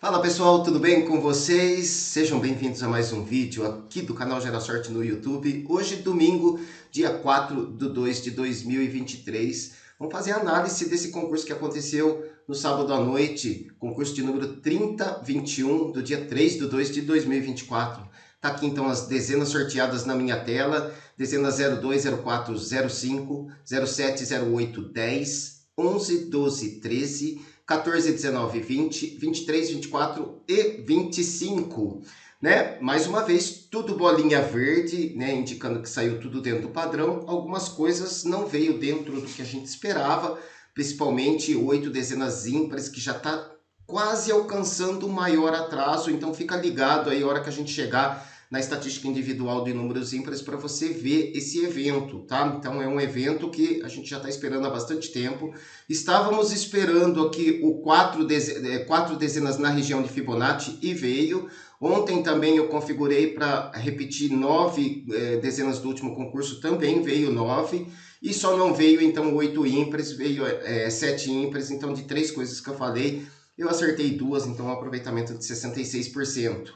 Fala pessoal, tudo bem com vocês? Sejam bem-vindos a mais um vídeo aqui do canal Gera Sorte no YouTube. Hoje, domingo, dia 4/2 de 2023. Vamos fazer a análise desse concurso que aconteceu no sábado à noite, concurso de número 3021, do dia 3/2 de 2024. Tá aqui então as dezenas sorteadas na minha tela: dezena 02, 04, 05, 07, 08, 10, 11, 12, 13, 14, 19, 20, 23, 24 e 25, né? Mais uma vez, tudo bolinha verde, né? Indicando que saiu tudo dentro do padrão. Algumas coisas não veio dentro do que a gente esperava, principalmente 8 dezenas ímpares, que já está quase alcançando o maior atraso. Então fica ligado aí a hora que a gente chegar na estatística individual de números ímpares para você ver esse evento, tá? Então é um evento que a gente já está esperando há bastante tempo. Estávamos esperando aqui o 4 dezenas na região de Fibonacci e veio. Ontem também eu configurei para repetir 9 dezenas do último concurso, também veio 9. E só não veio então 8 ímpares, veio 7 ímpares. Então de 3 coisas que eu falei, eu acertei 2, então um aproveitamento de 66%.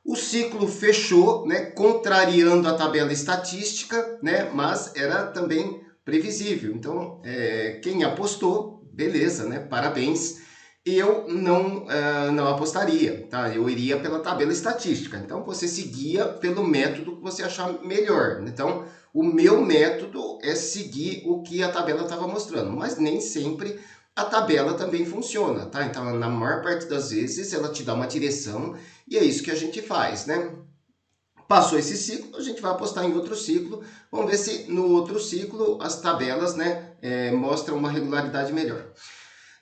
O ciclo fechou, né, contrariando a tabela estatística, né, mas era também previsível. Então, quem apostou, beleza, né, parabéns. Eu não apostaria, tá? Eu iria pela tabela estatística. Então, você seguia pelo método que você achar melhor. Então, o meu método é seguir o que a tabela estava mostrando, mas nem sempre a tabela também funciona, tá? Então, na maior parte das vezes, ela te dá uma direção e é isso que a gente faz, né? Passou esse ciclo, a gente vai apostar em outro ciclo. Vamos ver se no outro ciclo as tabelas, né, mostram uma regularidade melhor.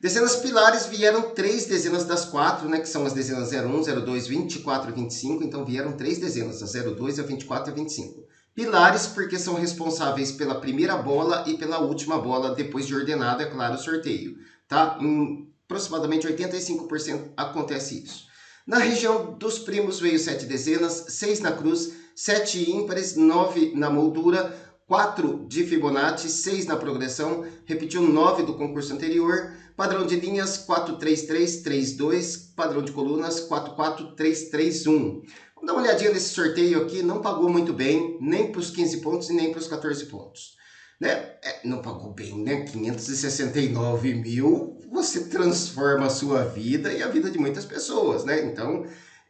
Dezenas pilares vieram 3 dezenas das 4, né, que são as dezenas 01, 02, 24 e 25. Então vieram 3 dezenas, a 02, a 24 e a 25. Pilares porque são responsáveis pela primeira bola e pela última bola, depois de ordenado, é claro, o sorteio. Tá? Em aproximadamente 85% acontece isso. Na região dos primos veio 7 dezenas, 6 na cruz, 7 ímpares, 9 na moldura, 4 de Fibonacci, 6 na progressão, repetiu 9 do concurso anterior, padrão de linhas 43332, padrão de colunas 44331. Vamos dar uma olhadinha nesse sorteio aqui, não pagou muito bem, nem para os 15 pontos e nem para os 14 pontos. Né? Não pagou bem, né? 569 mil, você transforma a sua vida e a vida de muitas pessoas, né? Então,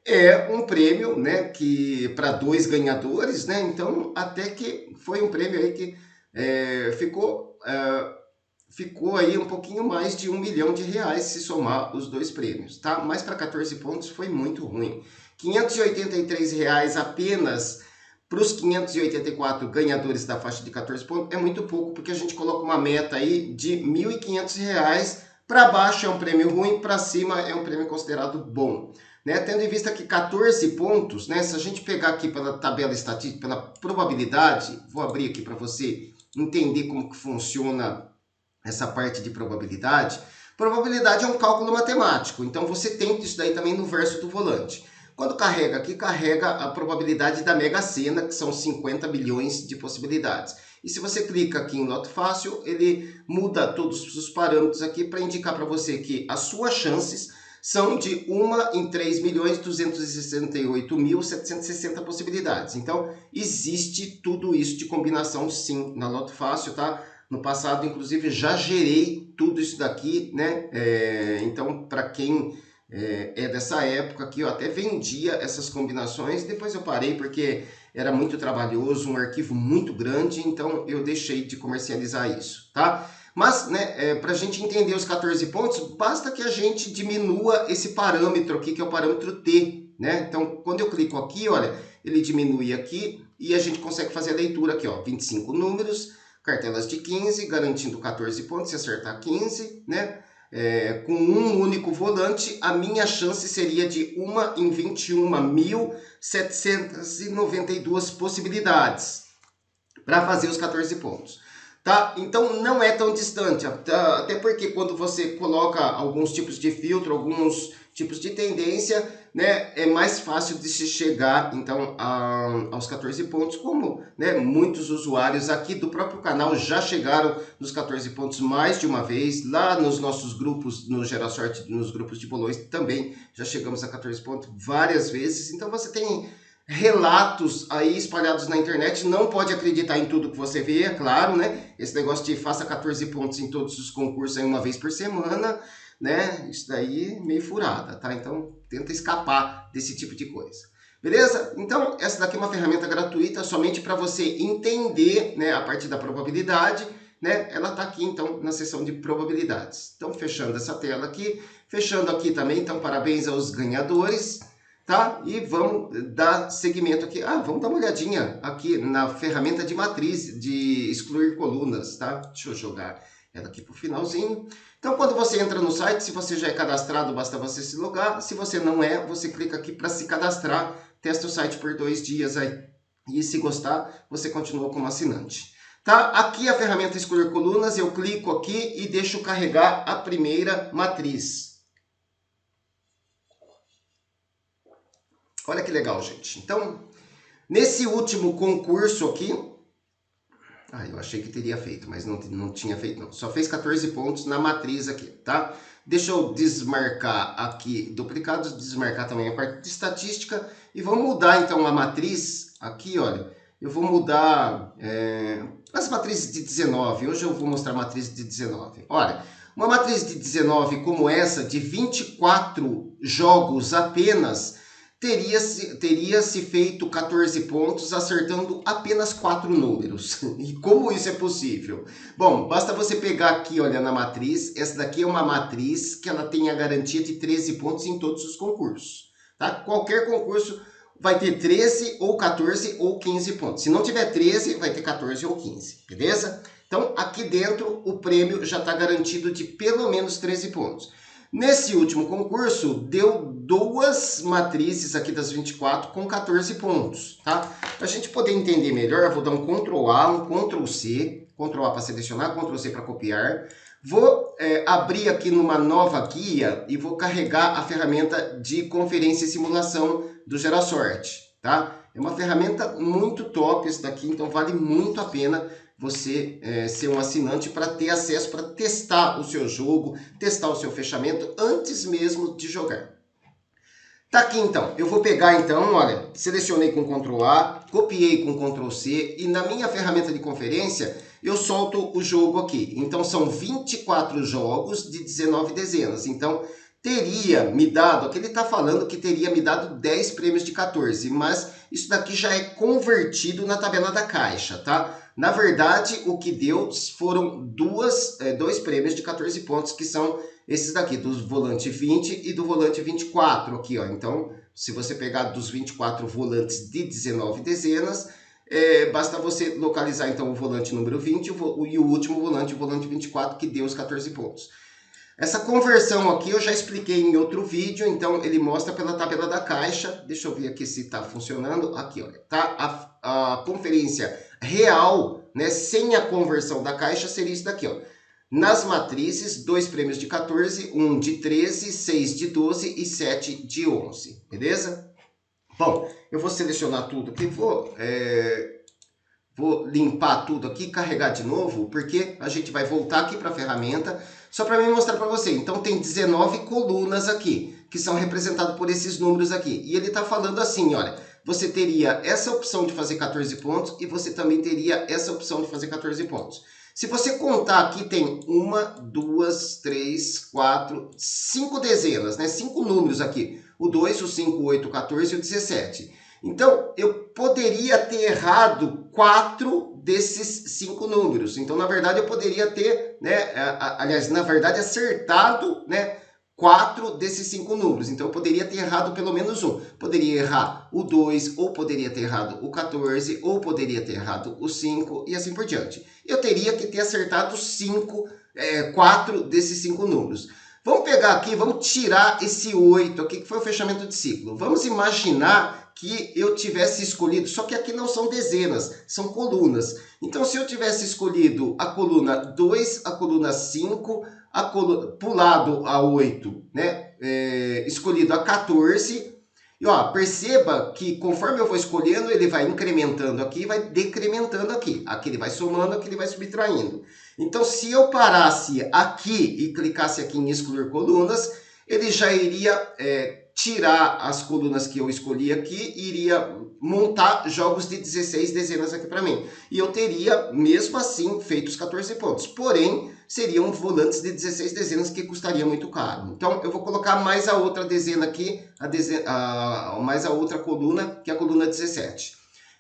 é um prêmio, né, que para 2 ganhadores, né? Então, até que foi um prêmio aí que ficou aí um pouquinho mais de R$ 1 milhão se somar os 2 prêmios, tá? Mas para 14 pontos foi muito ruim. R$ 583 apenas para os 584 ganhadores da faixa de 14 pontos é muito pouco, porque a gente coloca uma meta aí de R$ 1.500. Para baixo é um prêmio ruim, para cima é um prêmio considerado bom. Né? Tendo em vista que 14 pontos, né? Se a gente pegar aqui pela tabela estatística, pela probabilidade, vou abrir aqui para você entender como que funciona essa parte de probabilidade. Probabilidade é um cálculo matemático, então você tem isso daí também no verso do volante. Quando carrega aqui, carrega a probabilidade da Mega Sena, que são 50 bilhões de possibilidades. E se você clica aqui em Loto Fácil, ele muda todos os parâmetros aqui para indicar para você que as suas chances são de 1 em 3.268.760 possibilidades. Então, existe tudo isso de combinação sim na Loto Fácil, tá? No passado, inclusive, já gerei tudo isso daqui, né? Então, para quem é dessa época aqui, eu até vendia essas combinações, depois eu parei porque era muito trabalhoso, um arquivo muito grande, então eu deixei de comercializar isso, tá? Mas, né, para a gente entender os 14 pontos, basta que a gente diminua esse parâmetro aqui, que é o parâmetro T, né? Então, quando eu clico aqui, olha, ele diminui aqui e a gente consegue fazer a leitura aqui, ó, 25 números, cartelas de 15, garantindo 14 pontos, se acertar 15, né? Com um único volante, a minha chance seria de 1 em 21.792 possibilidades para fazer os 14 pontos. tá? Então não é tão distante, até porque quando você coloca alguns tipos de filtro, alguns tipos de tendência, né, é mais fácil de se chegar então aos 14 pontos, como, né, muitos usuários aqui do próprio canal já chegaram nos 14 pontos mais de uma vez, lá nos nossos grupos, no Gera Sorte, nos grupos de bolões também já chegamos a 14 pontos várias vezes, então você tem relatos aí espalhados na internet, não pode acreditar em tudo que você vê, é claro, né? Esse negócio de faça 14 pontos em todos os concursos aí uma vez por semana, né? Isso daí é meio furada, tá? Então tenta escapar desse tipo de coisa. Beleza? Então essa daqui é uma ferramenta gratuita somente para você entender, né, a parte da probabilidade, né? Ela tá aqui então na seção de probabilidades. Então fechando essa tela aqui, fechando aqui também, então parabéns aos ganhadores. Tá? E vamos dar seguimento aqui. Vamos dar uma olhadinha aqui na ferramenta de matriz, de excluir colunas, tá? Deixa eu jogar ela aqui para o finalzinho. Então, quando você entra no site, se você já é cadastrado, basta você se logar. Se você não é, você clica aqui para se cadastrar, testa o site por 2 dias aí. E se gostar, você continua como assinante. Tá? Aqui a ferramenta excluir colunas, eu clico aqui e deixo carregar a primeira matriz. Olha que legal, gente. Então, nesse último concurso aqui... eu achei que teria feito, mas não tinha feito, não. Só fez 14 pontos na matriz aqui, tá? Deixa eu desmarcar aqui duplicados, desmarcar também a parte de estatística. E vamos mudar, então, a matriz aqui, olha. Eu vou mudar as matrizes de 19. Hoje eu vou mostrar a matriz de 19. Olha, uma matriz de 19 como essa, de 24 jogos apenas... Teria se feito 14 pontos acertando apenas 4 números. E como isso é possível? Bom, basta você pegar aqui, olha, na matriz. Essa daqui é uma matriz que ela tem a garantia de 13 pontos em todos os concursos. Tá? Qualquer concurso vai ter 13 ou 14 ou 15 pontos. Se não tiver 13, vai ter 14 ou 15, beleza? Então, aqui dentro, o prêmio já está garantido de pelo menos 13 pontos. Nesse último concurso, deu 2 matrizes aqui das 24 com 14 pontos, tá? Para a gente poder entender melhor, eu vou dar um Ctrl A, um Ctrl C, Ctrl A para selecionar, Ctrl C para copiar. Vou abrir aqui numa nova guia e vou carregar a ferramenta de conferência e simulação do Gera Sorte, tá? É uma ferramenta muito top esse daqui, então vale muito a pena você ser um assinante para ter acesso, para testar o seu jogo, testar o seu fechamento antes mesmo de jogar. Tá aqui então, eu vou pegar então, olha, selecionei com Ctrl A, copiei com Ctrl C e na minha ferramenta de conferência eu solto o jogo aqui. Então são 24 jogos de 19 dezenas, então teria me dado, aqui ele está falando que teria me dado 10 prêmios de 14, mas isso daqui já é convertido na tabela da Caixa, tá? Na verdade, o que deu foram dois prêmios de 14 pontos, que são esses daqui, do volante 20 e do volante 24 aqui, ó. Então, se você pegar dos 24 volantes de 19 dezenas, basta você localizar então o volante número 20 e o último volante, o volante 24, que deu os 14 pontos. Essa conversão aqui eu já expliquei em outro vídeo, então ele mostra pela tabela da Caixa. Deixa eu ver aqui se está funcionando. Aqui, olha, tá? A conferência real, né, sem a conversão da Caixa, seria isso daqui, ó. Nas matrizes, 2 prêmios de 14, 1 de 13, 6 de 12 e 7 de 11, beleza? Bom, eu vou selecionar tudo aqui, vou limpar tudo aqui, carregar de novo, porque a gente vai voltar aqui para a ferramenta, só para me mostrar para você. Então tem 19 colunas aqui, que são representadas por esses números aqui. E ele está falando assim, olha, você teria essa opção de fazer 14 pontos e você também teria essa opção de fazer 14 pontos. Se você contar aqui, tem 1, 2, 3, 4, 5 dezenas, né? 5 números aqui. O 2, o 5, o 8, o 14 e o 17. Então, eu poderia ter errado 4 desses 5 números. Então, na verdade, eu poderia ter, né, aliás, na verdade, acertado, né, 4 desses 5 números. Então, eu poderia ter errado pelo menos um. Poderia errar o 2, ou poderia ter errado o 14, ou poderia ter errado o 5, e assim por diante. Eu teria que ter acertado 4 desses 5 números. Vamos pegar aqui, vamos tirar esse 8 aqui, que foi o fechamento de ciclo. Vamos imaginar que eu tivesse escolhido, só que aqui não são dezenas, são colunas. Então, se eu tivesse escolhido a coluna 2, a coluna 5, a coluna, pulado a 8, né? Escolhido a 14, e ó, perceba que conforme eu vou escolhendo, ele vai incrementando aqui, vai decrementando aqui. Aqui ele vai somando, aqui ele vai subtraindo. Então, se eu parasse aqui e clicasse aqui em excluir colunas, ele já iria tirar as colunas que eu escolhi aqui e iria montar jogos de 16 dezenas aqui para mim. E eu teria, mesmo assim, feito os 14 pontos. Porém, seriam volantes de 16 dezenas que custaria muito caro. Então, eu vou colocar mais a outra dezena aqui, mais a outra coluna, que é a coluna 17.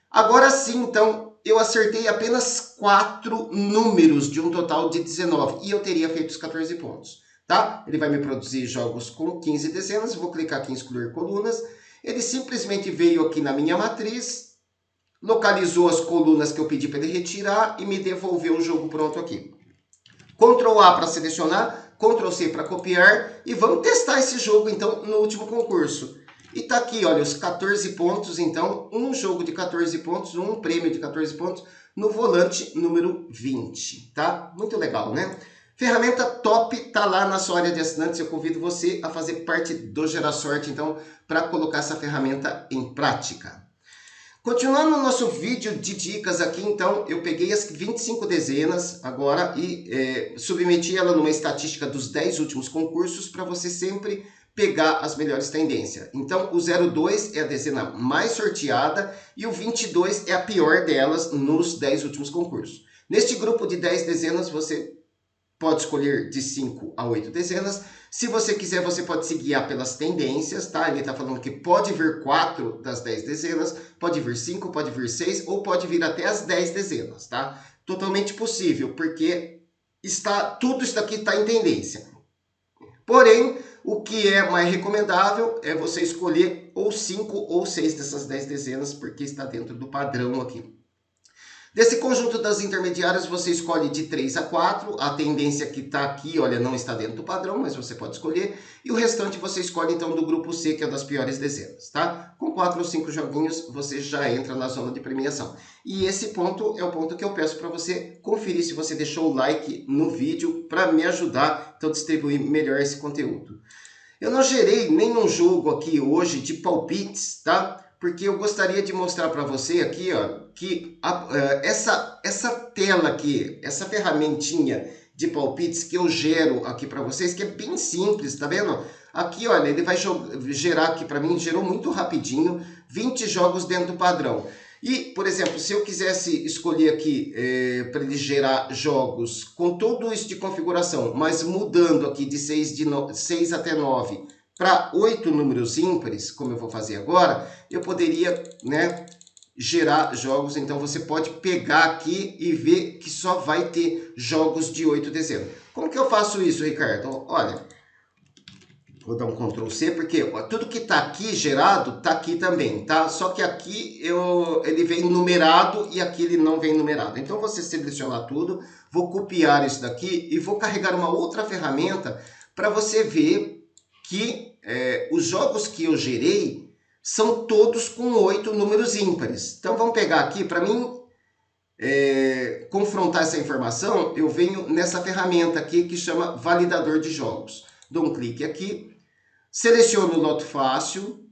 Agora sim, então, eu acertei apenas 4 números de um total de 19 e eu teria feito os 14 pontos. Tá? Ele vai me produzir jogos com 15 dezenas, vou clicar aqui em excluir colunas. Ele simplesmente veio aqui na minha matriz, localizou as colunas que eu pedi para ele retirar e me devolveu o jogo pronto aqui. Ctrl A para selecionar, Ctrl C para copiar e vamos testar esse jogo então no último concurso. E tá aqui, olha, os 14 pontos, então, um jogo de 14 pontos, um prêmio de 14 pontos no volante número 20, tá? Muito legal, né? Ferramenta top, tá lá na sua área de assinantes. Eu convido você a fazer parte do Gera Sorte, então, para colocar essa ferramenta em prática. Continuando o nosso vídeo de dicas aqui, então, eu peguei as 25 dezenas agora e submeti ela numa estatística dos 10 últimos concursos para você sempre pegar as melhores tendências. Então, o 02 é a dezena mais sorteada e o 22 é a pior delas nos 10 últimos concursos. Neste grupo de 10 dezenas, você pode escolher de 5 a 8 dezenas. Se você quiser, você pode se guiar pelas tendências, tá? Ele está falando que pode vir 4 das 10 dezenas, pode vir 5, pode vir 6 ou pode vir até as 10 dezenas, tá? Totalmente possível, porque tudo isso aqui está em tendência. Porém, o que é mais recomendável é você escolher ou 5 ou 6 dessas 10 dezenas, porque está dentro do padrão aqui. Desse conjunto das intermediárias, você escolhe de 3 a 4. A tendência que está aqui, olha, não está dentro do padrão, mas você pode escolher. E o restante você escolhe, então, do grupo C, que é das piores dezenas, tá? Com 4 ou 5 joguinhos, você já entra na zona de premiação. E esse ponto é o ponto que eu peço para você conferir se você deixou o like no vídeo para me ajudar, então, a distribuir melhor esse conteúdo. Eu não gerei nenhum jogo aqui hoje de palpites, tá? Porque eu gostaria de mostrar para você aqui, ó, que essa tela aqui, essa ferramentinha de palpites que eu gero aqui para vocês, que é bem simples, tá vendo? Aqui, olha, ele vai gerar aqui para mim, gerou muito rapidinho, 20 jogos dentro do padrão. E, por exemplo, se eu quisesse escolher aqui para ele gerar jogos com tudo isso de configuração, mas mudando aqui de 6 até 9 para 8 números ímpares, como eu vou fazer agora, eu poderia, né, gerar jogos. Então, você pode pegar aqui e ver que só vai ter jogos de 8 dezenas. Como que eu faço isso, Ricardo? Olha, vou dar um Ctrl C, porque ó, tudo que está aqui gerado, está aqui também, tá? Só que aqui ele vem numerado e aqui ele não vem numerado. Então, você selecionar tudo, vou copiar isso daqui e vou carregar uma outra ferramenta para você ver que os jogos que eu gerei são todos com 8 números ímpares. Então, vamos pegar aqui, para mim confrontar essa informação, eu venho nessa ferramenta aqui que chama validador de jogos. Dou um clique aqui, seleciono o lote fácil,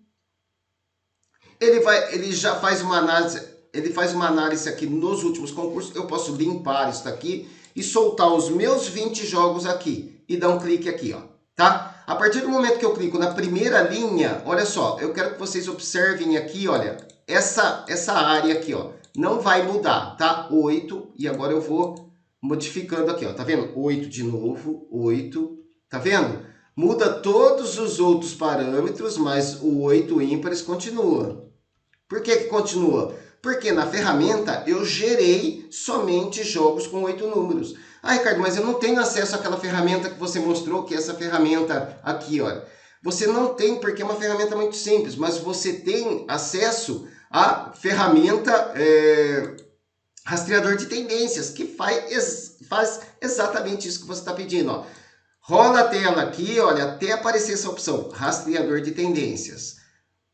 ele já faz uma análise, aqui nos últimos concursos. Eu posso limpar isso daqui e soltar os meus 20 jogos aqui e dar um clique aqui, ó, tá? A partir do momento que eu clico na primeira linha, olha só, eu quero que vocês observem aqui, olha, essa área aqui, ó, não vai mudar, tá? 8, e agora eu vou modificando aqui, ó, tá vendo? 8 de novo, 8, tá vendo? Muda todos os outros parâmetros, mas o 8 ímpares continua. Por que que continua? Porque na ferramenta eu gerei somente jogos com 8 números. Ah, Ricardo, mas eu não tenho acesso àquela ferramenta que você mostrou, que é essa ferramenta aqui, olha. Você não tem, porque é uma ferramenta muito simples, mas você tem acesso à ferramenta rastreador de tendências, que faz exatamente isso que você está pedindo, ó. Rola a tela aqui, olha, até aparecer essa opção, rastreador de tendências.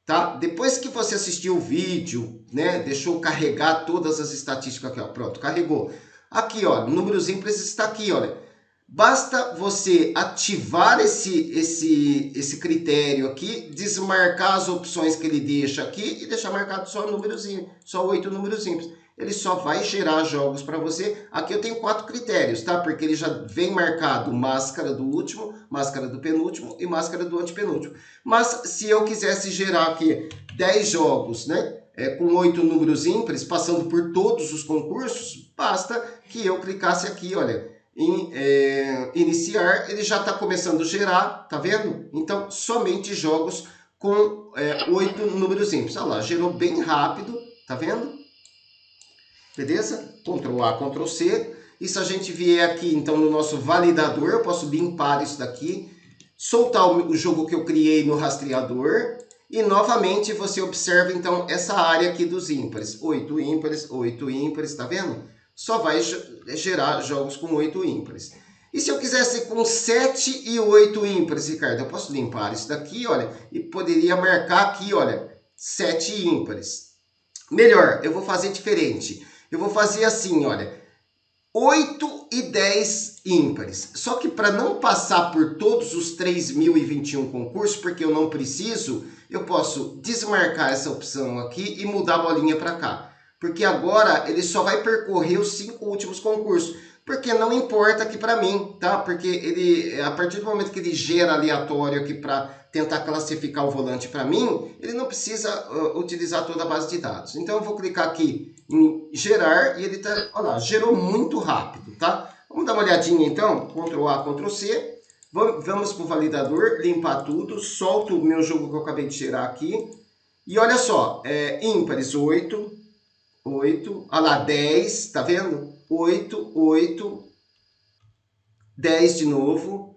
tá? Depois que você assistiu o vídeo, né, deixou carregar todas as estatísticas aqui, ó, pronto, carregou. Aqui, ó, números ímpares está aqui, olha. Basta você ativar esse critério aqui, desmarcar as opções que ele deixa aqui e deixar marcado só números ímpares, só 8 números ímpares. Ele só vai gerar jogos para você. Aqui eu tenho 4 critérios, tá? Porque ele já vem marcado máscara do último, máscara do penúltimo e máscara do antepenúltimo. Mas se eu quisesse gerar aqui 10 jogos, né? Com 8 números ímpares, passando por todos os concursos, basta que eu clicasse aqui, olha, em iniciar, ele já está começando a gerar, tá vendo? Então, somente jogos com 8 números ímpares. Olha lá, gerou bem rápido, tá vendo? Beleza? Ctrl A, Ctrl C. E se a gente vier aqui, então, no nosso validador, eu posso limpar isso daqui, soltar o jogo que eu criei no rastreador. E, novamente, você observa, então, essa área aqui dos ímpares. 8 ímpares, tá vendo? Só vai gerar jogos com 8 ímpares. E se eu quisesse com 7 e 8 ímpares, Ricardo, eu posso limpar isso daqui, olha, e poderia marcar aqui, olha, 7 ímpares. Melhor, eu vou fazer diferente. Eu vou fazer assim, olha, 8 e 10 ímpares. Só que para não passar por todos os 3.021 concursos, porque eu não preciso, eu posso desmarcar essa opção aqui e mudar a bolinha para cá. Porque agora ele só vai percorrer os 5 últimos concursos. Porque não importa aqui para mim, tá? Porque ele, a partir do momento que ele gera aleatório aqui para tentar classificar o volante para mim, ele não precisa utilizar toda a base de dados. Então eu vou clicar aqui em gerar e ele tá, olha lá, gerou muito rápido, tá? Vamos dar uma olhadinha então, Ctrl A, Ctrl C. Vamos para o validador, limpar tudo, solto o meu jogo que eu acabei de gerar aqui. E olha só, ímpares 8, olha lá, 10, tá vendo? 8, 10 de novo.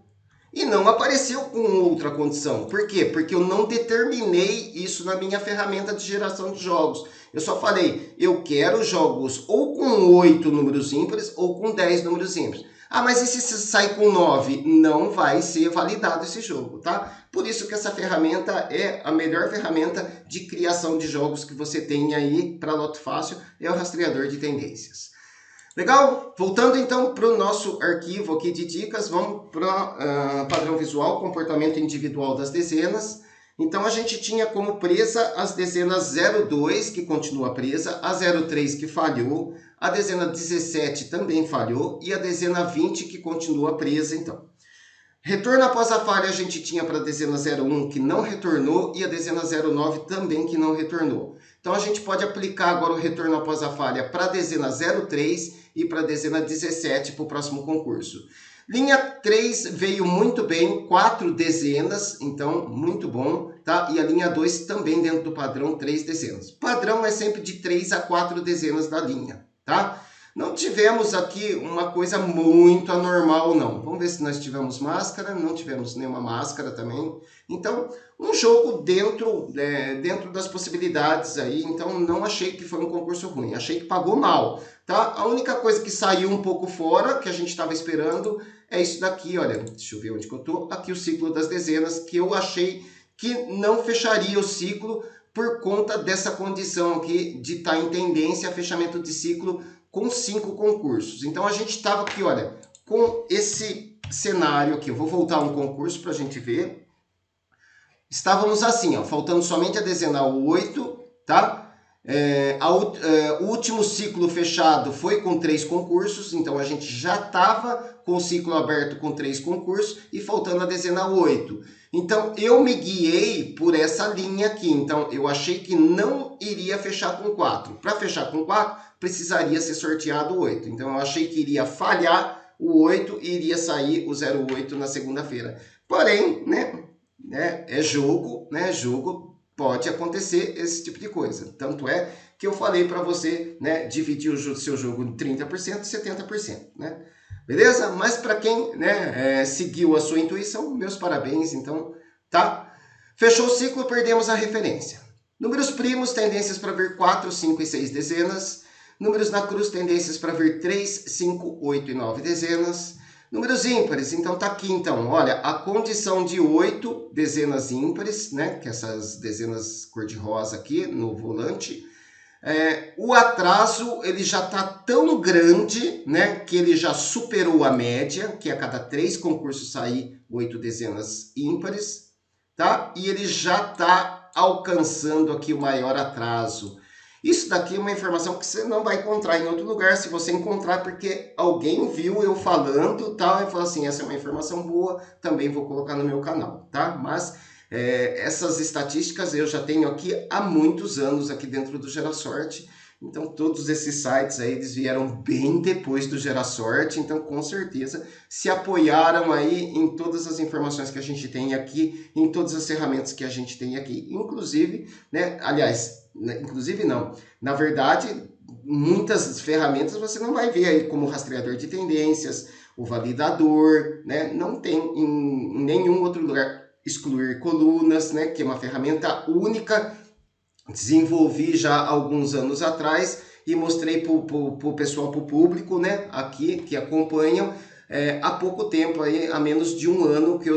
E não apareceu com outra condição. Por quê? Porque eu não determinei isso na minha ferramenta de geração de jogos. Eu só falei, eu quero jogos ou com 8 números ímpares ou com 10 números ímpares. Ah, mas e se sai com 9? Não vai ser validado esse jogo, tá? Por isso que essa ferramenta é a melhor ferramenta de criação de jogos que você tem aí para Loto Fácil, é o rastreador de tendências. Legal? Voltando então para o nosso arquivo aqui de dicas, vamos para padrão visual, comportamento individual das dezenas. Então a gente tinha como presa as dezenas 02, que continua presa, a 03 que falhou, a dezena 17 também falhou e a dezena 20 que continua presa então. Retorno após a falha a gente tinha para a dezena 01 que não retornou e a dezena 09 também que não retornou. Então a gente pode aplicar agora o retorno após a falha para a dezena 03 e para a dezena 17 para o próximo concurso. Linha 3 veio muito bem, 4 dezenas, então muito bom, tá? E a linha 2 também dentro do padrão 3 dezenas. Padrão é sempre de 3 a 4 dezenas da linha, tá? Não tivemos aqui uma coisa muito anormal, não. Vamos ver se nós tivemos máscara. Não tivemos nenhuma máscara também. Então, um jogo dentro das possibilidades aí. Então, não achei que foi um concurso ruim. Achei que pagou mal, tá? A única coisa que saiu um pouco fora, que a gente estava esperando, é isso daqui, olha. Deixa eu ver onde que eu tô. Aqui o ciclo das dezenas, que eu achei que não fecharia o ciclo por conta dessa condição aqui de estar em tendência a fechamento de ciclo com 5 concursos. Então a gente estava aqui, olha, com esse cenário aqui. Eu vou voltar um concurso para a gente ver. Estávamos assim, ó, faltando somente a dezena 8, tá? O último ciclo fechado foi com 3 concursos, então a gente já estava com o ciclo aberto com 3 concursos e faltando a dezena 8. Então eu me guiei por essa linha aqui, então eu achei que não iria fechar com 4. Para fechar com 4, precisaria ser sorteado o 8. Então eu achei que iria falhar o 8 e iria sair o 08 na segunda-feira. Porém, é jogo, né? Jogo pode acontecer esse tipo de coisa. Tanto é que eu falei para você, né, dividir o seu jogo em 30% e 70%, né? Beleza? Mas para quem, seguiu a sua intuição, meus parabéns, então, tá? Fechou o ciclo, perdemos a referência. Números primos, tendências para vir 4, 5 e 6 dezenas. Números na cruz, tendências para vir 3, 5, 8 e 9 dezenas. Números ímpares, então tá aqui, então, olha, a condição de 8 dezenas ímpares, né, que essas dezenas cor-de-rosa aqui no volante, o atraso ele já tá tão grande, né, que ele já superou a média, que a cada 3 concursos sair 8 dezenas ímpares, tá? E ele já tá alcançando aqui o maior atraso. Isso daqui é uma informação que você não vai encontrar em outro lugar, se você encontrar porque alguém viu eu falando, tá? E falou assim, essa é uma informação boa, também vou colocar no meu canal, tá? Mas essas estatísticas eu já tenho aqui há muitos anos aqui dentro do GeraSorte, então todos esses sites aí eles vieram bem depois do GeraSorte, então com certeza se apoiaram aí em todas as informações que a gente tem aqui, em todas as ferramentas que a gente tem aqui, inclusive, né, aliás, inclusive não, na verdade, muitas ferramentas você não vai ver aí como rastreador de tendências, o validador, né, não tem em nenhum outro lugar. Excluir colunas, né, que é uma ferramenta única, desenvolvi já há alguns anos atrás e mostrei para o pessoal, para o público, né, aqui que acompanham, há pouco tempo, aí, há menos de um ano que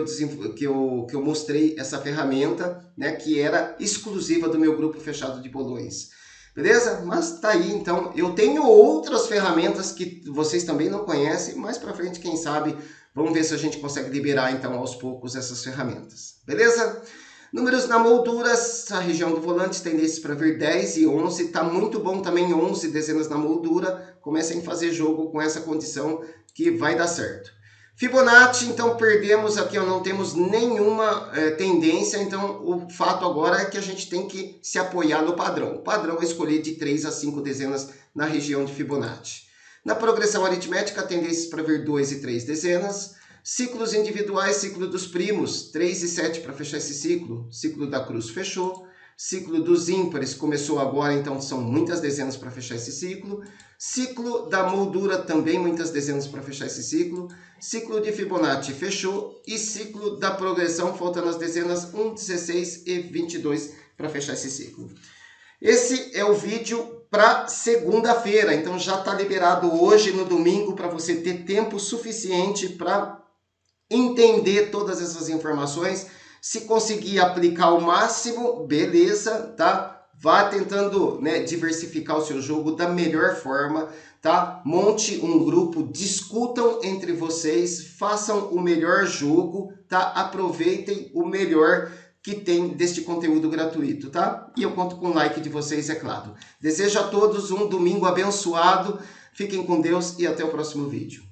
eu mostrei essa ferramenta, né, que era exclusiva do meu grupo fechado de bolões. Beleza? Mas tá aí, então, eu tenho outras ferramentas que vocês também não conhecem, mais para frente, quem sabe, vamos ver se a gente consegue liberar, então, aos poucos essas ferramentas. Beleza? Números na moldura, a região do volante, tendências para vir 10 e 11, tá muito bom também 11 dezenas na moldura, comecem a fazer jogo com essa condição que vai dar certo. Fibonacci, então perdemos aqui, não temos nenhuma tendência, então o fato agora é que a gente tem que se apoiar no padrão. O padrão é escolher de 3 a 5 dezenas na região de Fibonacci. Na progressão aritmética, tendências para vir 2 e 3 dezenas. Ciclos individuais, ciclo dos primos, 3 e 7 para fechar esse ciclo. Ciclo da cruz fechou. Ciclo dos ímpares começou agora, então são muitas dezenas para fechar esse ciclo. Ciclo da moldura também muitas dezenas para fechar esse ciclo. Ciclo de Fibonacci fechou. E ciclo da progressão, faltando as dezenas 1, 16 e 22 para fechar esse ciclo. Esse é o vídeo para segunda-feira, então já está liberado hoje no domingo para você ter tempo suficiente para entender todas essas informações. Se conseguir aplicar o máximo, beleza, tá? Vá tentando, né, diversificar o seu jogo da melhor forma, tá? Monte um grupo, discutam entre vocês, façam o melhor jogo, tá? Aproveitem o melhor que tem deste conteúdo gratuito, tá? E eu conto com o like de vocês, é claro. Desejo a todos um domingo abençoado, fiquem com Deus e até o próximo vídeo.